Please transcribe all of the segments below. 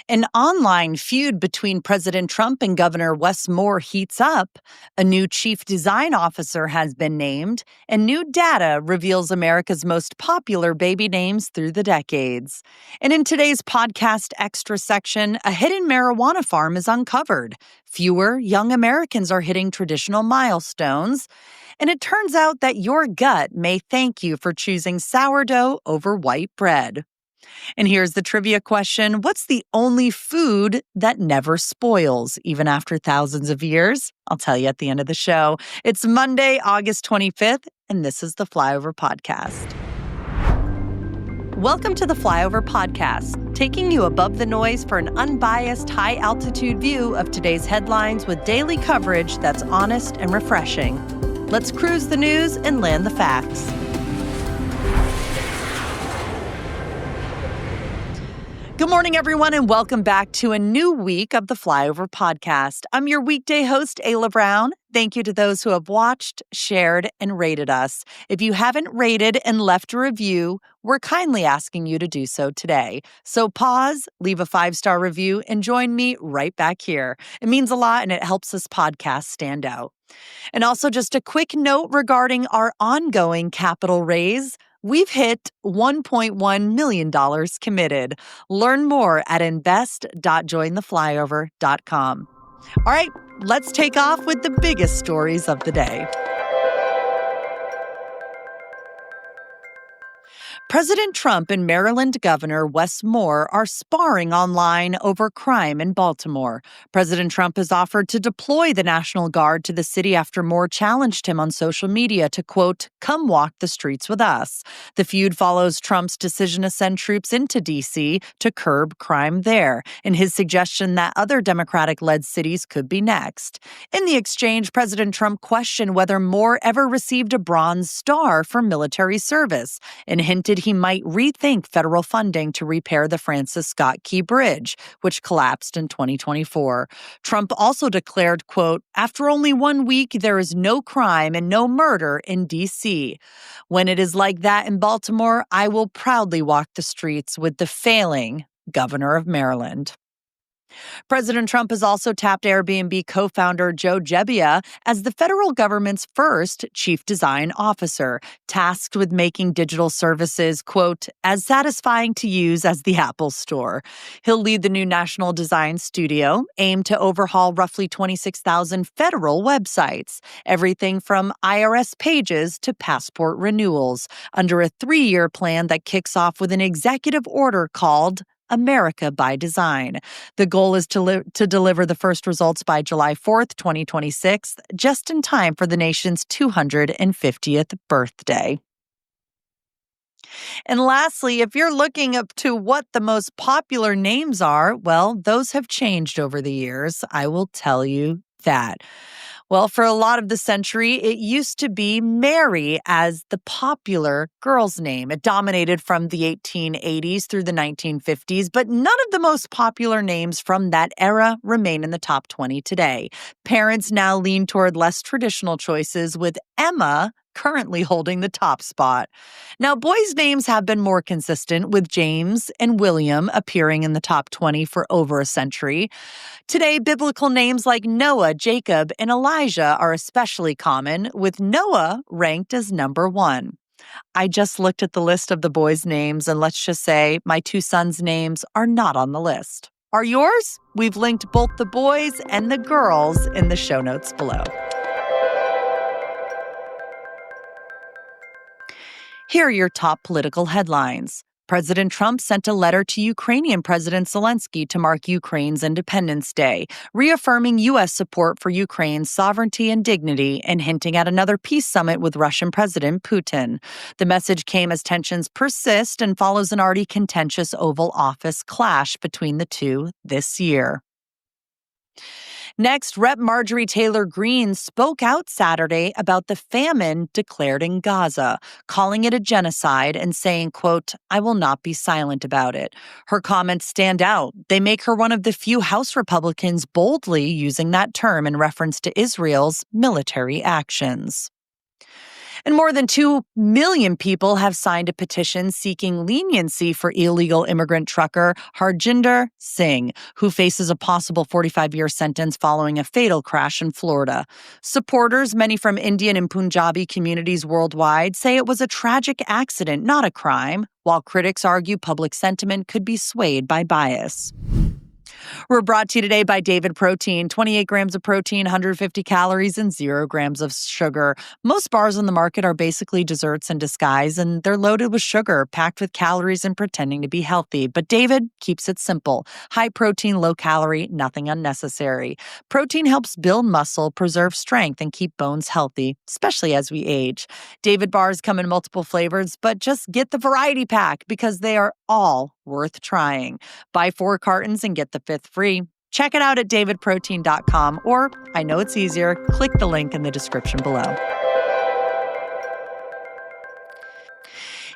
An online feud between President Trump and Governor Wes Moore heats up. A new chief design officer has been named, and new data reveals America's most popular baby names through the decades. And in today's podcast extra section, a hidden marijuana farm is uncovered. Fewer young Americans are hitting traditional milestones. And it turns out that your gut may thank you for choosing sourdough over white bread. And here's the trivia question. What's the only food that never spoils, even after thousands of years? I'll tell you at the end of the show. It's Monday, August 25th, and this is the Flyover Podcast. Welcome to the Flyover Podcast, taking you above the noise for an unbiased, high-altitude view of today's headlines with daily coverage that's honest and refreshing. Let's cruise the news and land the facts. Good morning, everyone, and welcome back to a new week of the Flyover Podcast. I'm your weekday host, Ayla Brown. Thank you to those who have watched, shared, and rated us. If you haven't rated and left a review, we're kindly asking you to do so today. So pause, leave a 5-star review, and join me right back here. It means a lot, and it helps this podcast stand out. And also just a quick note regarding our ongoing capital raise. We've hit $1.1 million committed. Learn more at invest.jointheflyover.com. All right, let's take off with the biggest stories of the day. President Trump and Maryland Governor Wes Moore are sparring online over crime in Baltimore. President Trump has offered to deploy the National Guard to the city after Moore challenged him on social media to, quote, come walk the streets with us. The feud follows Trump's decision to send troops into D.C. to curb crime there, and his suggestion that other Democratic-led cities could be next. In the exchange, President Trump questioned whether Moore ever received a Bronze Star for military service and hinted he might rethink federal funding to repair the Francis Scott Key Bridge, which collapsed in 2024. Trump also declared, quote, after only 1 week, there is no crime and no murder in D.C. When it is like that in Baltimore, I will proudly walk the streets with the failing governor of Maryland. President Trump has also tapped Airbnb co-founder Joe Gebbia as the federal government's first chief design officer, tasked with making digital services, quote, as satisfying to use as the Apple Store. He'll lead the new National Design Studio, aimed to overhaul roughly 26,000 federal websites, everything from IRS pages to passport renewals, under a 3-year plan that kicks off with an executive order called America by Design. The goal is to deliver the first results by July 4th, 2026, just in time for the nation's 250th birthday. And lastly, if you're looking up to what the most popular names are, well, those have changed over the years. I will tell you that. Well, for a lot of the century, it used to be Mary as the popular girl's name. It dominated from the 1880s through the 1950s, but none of the most popular names from that era remain in the top 20 today. Parents now lean toward less traditional choices, with Emma currently holding the top spot. Now, boys' names have been more consistent, with James and William appearing in the top 20 for over a century. Today, biblical names like Noah, Jacob, and Elijah are especially common, with Noah ranked as number 1. I just looked at the list of the boys' names, and let's just say my 2 sons' names are not on the list. Are yours? We've linked both the boys and the girls in the show notes below. Here are your top political headlines. President Trump sent a letter to Ukrainian President Zelensky to mark Ukraine's Independence Day, reaffirming U.S. support for Ukraine's sovereignty and dignity and hinting at another peace summit with Russian President Putin. The message came as tensions persist and follows an already contentious Oval Office clash between the two this year. Next, Rep. Marjorie Taylor Greene spoke out Saturday about the famine declared in Gaza, calling it a genocide and saying, quote, I will not be silent about it. Her comments stand out. They make her one of the few House Republicans boldly using that term in reference to Israel's military actions. And more than 2 million people have signed a petition seeking leniency for illegal immigrant trucker Harjinder Singh, who faces a possible 45-year sentence following a fatal crash in Florida. Supporters, many from Indian and Punjabi communities worldwide, say it was a tragic accident, not a crime, while critics argue public sentiment could be swayed by bias. We're brought to you today by David Protein. 28 grams of protein, 150 calories, and 0 grams of sugar. Most bars on the market are basically desserts in disguise, and they're loaded with sugar, packed with calories, and pretending to be healthy. But David keeps it simple. High protein, low calorie, nothing unnecessary. Protein helps build muscle, preserve strength, and keep bones healthy, especially as we age. David bars come in multiple flavors, but just get the variety pack because they are all worth trying. Buy 4 cartons and get the 5th free. Check it out at davidprotein.com, or, I know it's easier, click the link in the description below.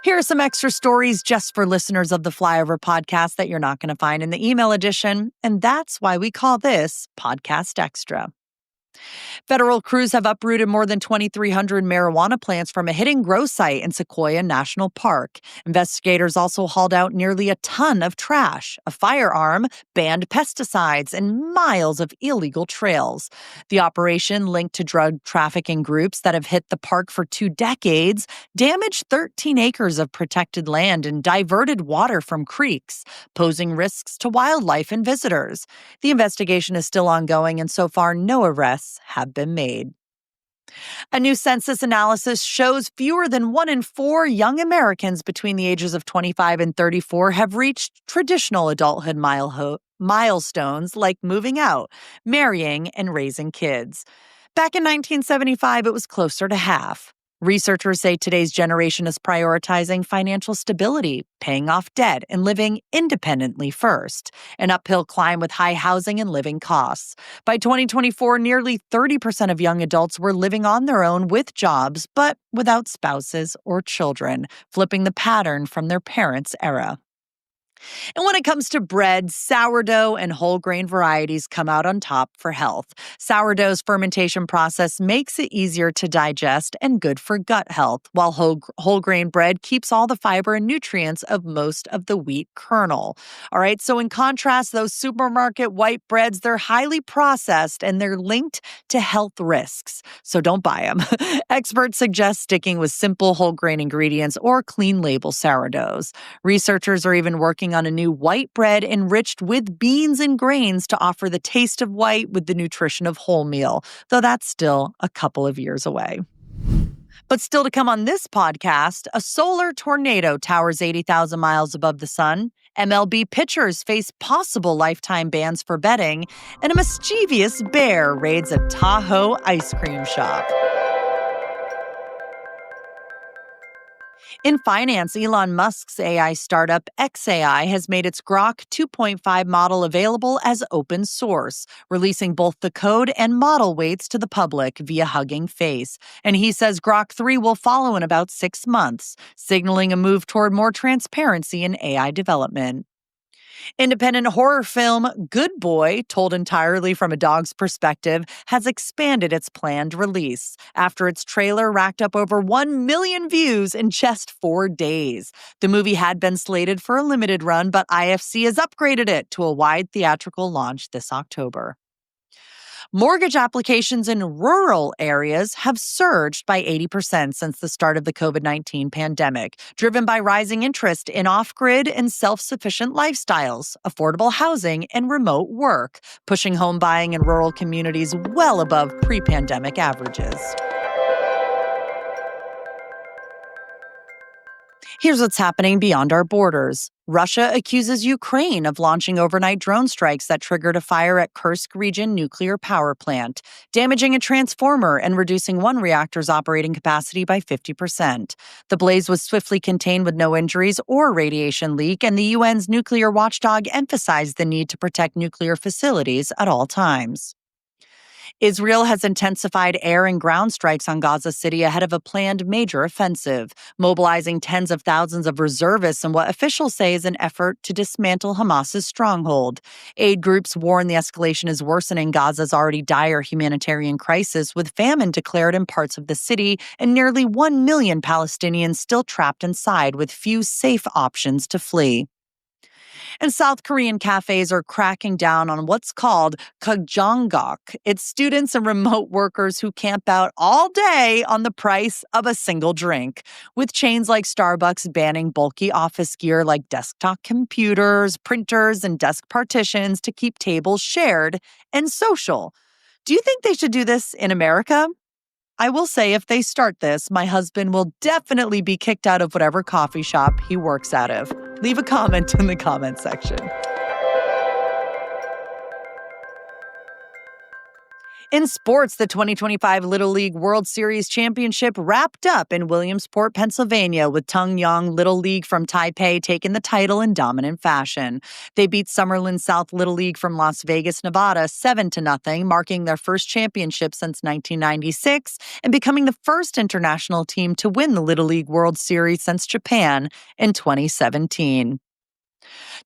Here are some extra stories just for listeners of the Flyover podcast that you're not going to find in the email edition, and that's why we call this Podcast Extra. Federal crews have uprooted more than 2,300 marijuana plants from a hidden grow site in Sequoia National Park. Investigators also hauled out nearly a ton of trash, a firearm, banned pesticides, and miles of illegal trails. The operation, linked to drug trafficking groups that have hit the park for 2 decades, damaged 13 acres of protected land and diverted water from creeks, posing risks to wildlife and visitors. The investigation is still ongoing, and so far no arrests have been made. A new census analysis shows fewer than 1 in 4 young Americans between the ages of 25 and 34 have reached traditional adulthood milestones like moving out, marrying, and raising kids. Back in 1975, it was closer to half. Researchers say today's generation is prioritizing financial stability, paying off debt, and living independently first, an uphill climb with high housing and living costs. By 2024, nearly 30% of young adults were living on their own with jobs, but without spouses or children, flipping the pattern from their parents' era. And when it comes to bread, sourdough and whole grain varieties come out on top for health. Sourdough's fermentation process makes it easier to digest and good for gut health, while whole grain bread keeps all the fiber and nutrients of most of the wheat kernel. All right, so in contrast, those supermarket white breads, they're highly processed and they're linked to health risks. So don't buy them. Experts suggest sticking with simple whole grain ingredients or clean label sourdoughs. Researchers are even working on a new white bread enriched with beans and grains to offer the taste of white with the nutrition of wholemeal, though that's still a couple of years away. But still to come on this podcast, a solar tornado towers 80,000 miles above the sun, MLB pitchers face possible lifetime bans for betting, and a mischievous bear raids a Tahoe ice cream shop. In finance, Elon Musk's AI startup xAI has made its Grok 2.5 model available as open source, releasing both the code and model weights to the public via Hugging Face. And he says Grok 3 will follow in about 6 months, signaling a move toward more transparency in AI development. Independent horror film Good Boy, told entirely from a dog's perspective, has expanded its planned release after its trailer racked up over 1 million views in just 4 days. The movie had been slated for a limited run, but IFC has upgraded it to a wide theatrical launch this October. Mortgage applications in rural areas have surged by 80% since the start of the COVID-19 pandemic, driven by rising interest in off-grid and self-sufficient lifestyles, affordable housing, and remote work, pushing home buying in rural communities well above pre-pandemic averages. Here's what's happening beyond our borders. Russia accuses Ukraine of launching overnight drone strikes that triggered a fire at Kursk region nuclear power plant, damaging a transformer and reducing one reactor's operating capacity by 50%. The blaze was swiftly contained with no injuries or radiation leak, and the UN's nuclear watchdog emphasized the need to protect nuclear facilities at all times. Israel has intensified air and ground strikes on Gaza City ahead of a planned major offensive, mobilizing tens of thousands of reservists in what officials say is an effort to dismantle Hamas's stronghold. Aid groups warn the escalation is worsening Gaza's already dire humanitarian crisis, with famine declared in parts of the city and nearly 1 million Palestinians still trapped inside with few safe options to flee. And South Korean cafes are cracking down on what's called kajangok. It's students and remote workers who camp out all day on the price of a single drink, with chains like Starbucks banning bulky office gear like desktop computers, printers, and desk partitions to keep tables shared and social. Do you think they should do this in America? I will say, if they start this, my husband will definitely be kicked out of whatever coffee shop he works out of. Leave a comment in the comment section. In sports, the 2025 Little League World Series Championship wrapped up in Williamsport, Pennsylvania, with Tungyang Little League from Taipei taking the title in dominant fashion. They beat Summerlin South Little League from Las Vegas, Nevada, 7-0, marking their first championship since 1996 and becoming the first international team to win the Little League World Series since Japan in 2017.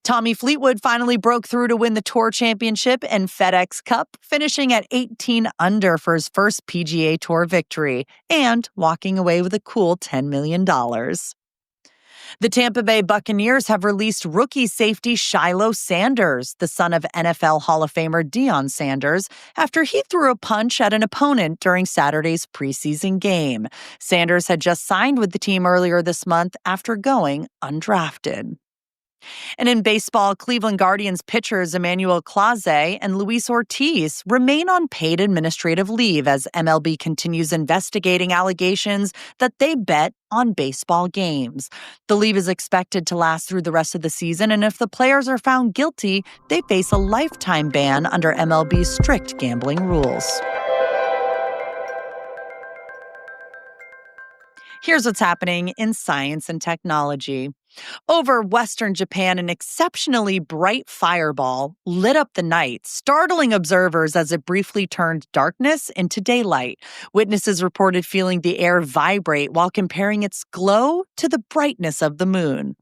Tommy Fleetwood finally broke through to win the Tour Championship and FedEx Cup, finishing at 18 under for his first PGA Tour victory and walking away with a cool $10 million. The Tampa Bay Buccaneers have released rookie safety Shiloh Sanders, the son of NFL Hall of Famer Deion Sanders, after he threw a punch at an opponent during Saturday's preseason game. Sanders had just signed with the team earlier this month after going undrafted. And in baseball, Cleveland Guardians pitchers Emmanuel Clase and Luis Ortiz remain on paid administrative leave as MLB continues investigating allegations that they bet on baseball games. The leave is expected to last through the rest of the season, and if the players are found guilty, they face a lifetime ban under MLB's strict gambling rules. Here's what's happening in science and technology. Over Western Japan, an exceptionally bright fireball lit up the night, startling observers as it briefly turned darkness into daylight. Witnesses reported feeling the air vibrate while comparing its glow to the brightness of the moon.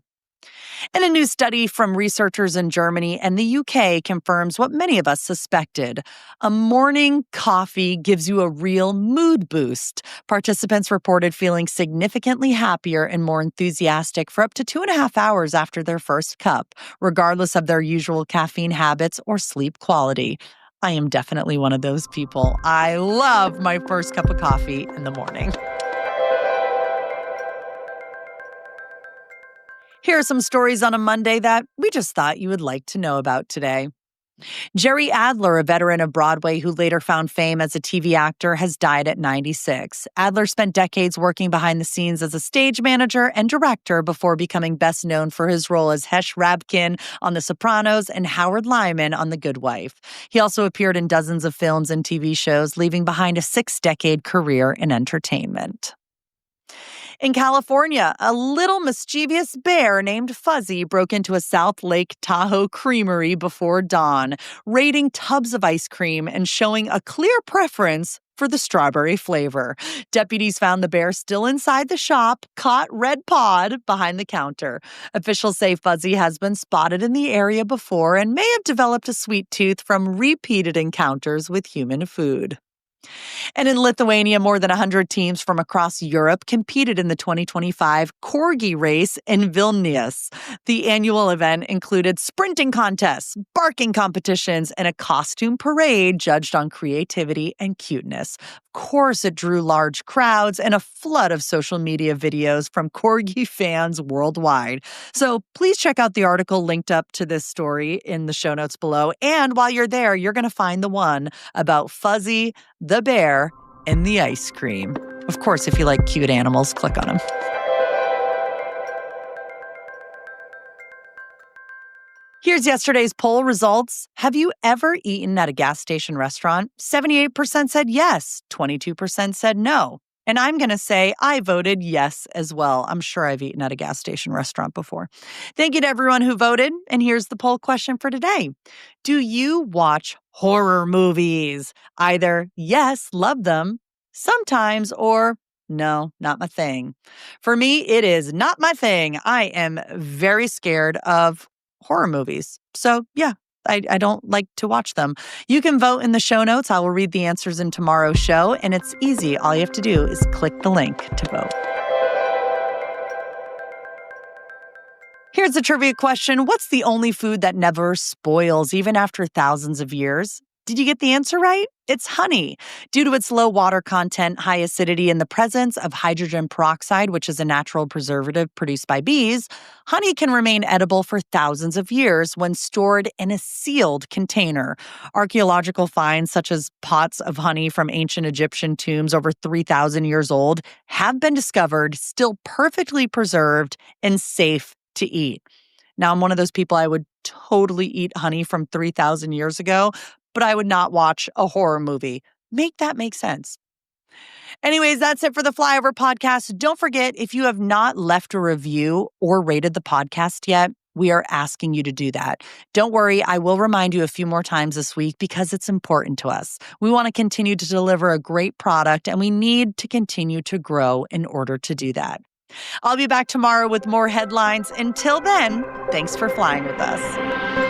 And a new study from researchers in Germany and the UK confirms what many of us suspected. A morning coffee gives you a real mood boost. Participants reported feeling significantly happier and more enthusiastic for up to 2.5 hours after their first cup, regardless of their usual caffeine habits or sleep quality. I am definitely one of those people. I love my first cup of coffee in the morning. Here are some stories on a Monday that we just thought you would like to know about today. Jerry Adler, a veteran of Broadway who later found fame as a TV actor, has died at 96. Adler spent decades working behind the scenes as a stage manager and director before becoming best known for his role as Hesh Rabkin on The Sopranos and Howard Lyman on The Good Wife. He also appeared in dozens of films and TV shows, leaving behind a 6-decade career in entertainment. In California, a little mischievous bear named Fuzzy broke into a South Lake Tahoe creamery before dawn, raiding tubs of ice cream and showing a clear preference for the strawberry flavor. Deputies found the bear still inside the shop, caught red-pawed behind the counter. Officials say Fuzzy has been spotted in the area before and may have developed a sweet tooth from repeated encounters with human food. And in Lithuania, more than 100 teams from across Europe competed in the 2025 Corgi race in Vilnius. The annual event included sprinting contests, barking competitions, and a costume parade judged on creativity and cuteness. Of course, it drew large crowds and a flood of social media videos from Corgi fans worldwide. So please check out the article linked up to this story in the show notes below. And while you're there, you're going to find the one about Fuzzy, the bear, and the ice cream. Of course, if you like cute animals, click on them. Here's yesterday's poll results. Have you ever eaten at a gas station restaurant? 78% said yes, 22% said no. And I'm going to say I voted yes as well. I'm sure I've eaten at a gas station restaurant before. Thank you to everyone who voted. And here's the poll question for today. Do you watch horror movies? Either yes, love them sometimes, or no, not my thing. For me, it is not my thing. I am very scared of horror movies. So, yeah, I don't like to watch them. You can vote in the show notes. I will read the answers in tomorrow's show, and it's easy. All you have to do is click the link to vote. Here's a trivia question. What's the only food that never spoils, even after thousands of years? Did you get the answer right? It's honey. Due to its low water content, high acidity, and the presence of hydrogen peroxide, which is a natural preservative produced by bees, honey can remain edible for thousands of years when stored in a sealed container. Archaeological finds, such as pots of honey from ancient Egyptian tombs over 3,000 years old, have been discovered still perfectly preserved and safe to eat. Now, I'm one of those people, I would totally eat honey from 3,000 years ago, but I would not watch a horror movie. Make that make sense. Anyways, that's it for the Flyover podcast. Don't forget, if you have not left a review or rated the podcast yet, we are asking you to do that. Don't worry, I will remind you a few more times this week because it's important to us. We want to continue to deliver a great product, and we need to continue to grow in order to do that. I'll be back tomorrow with more headlines. Until then, thanks for flying with us.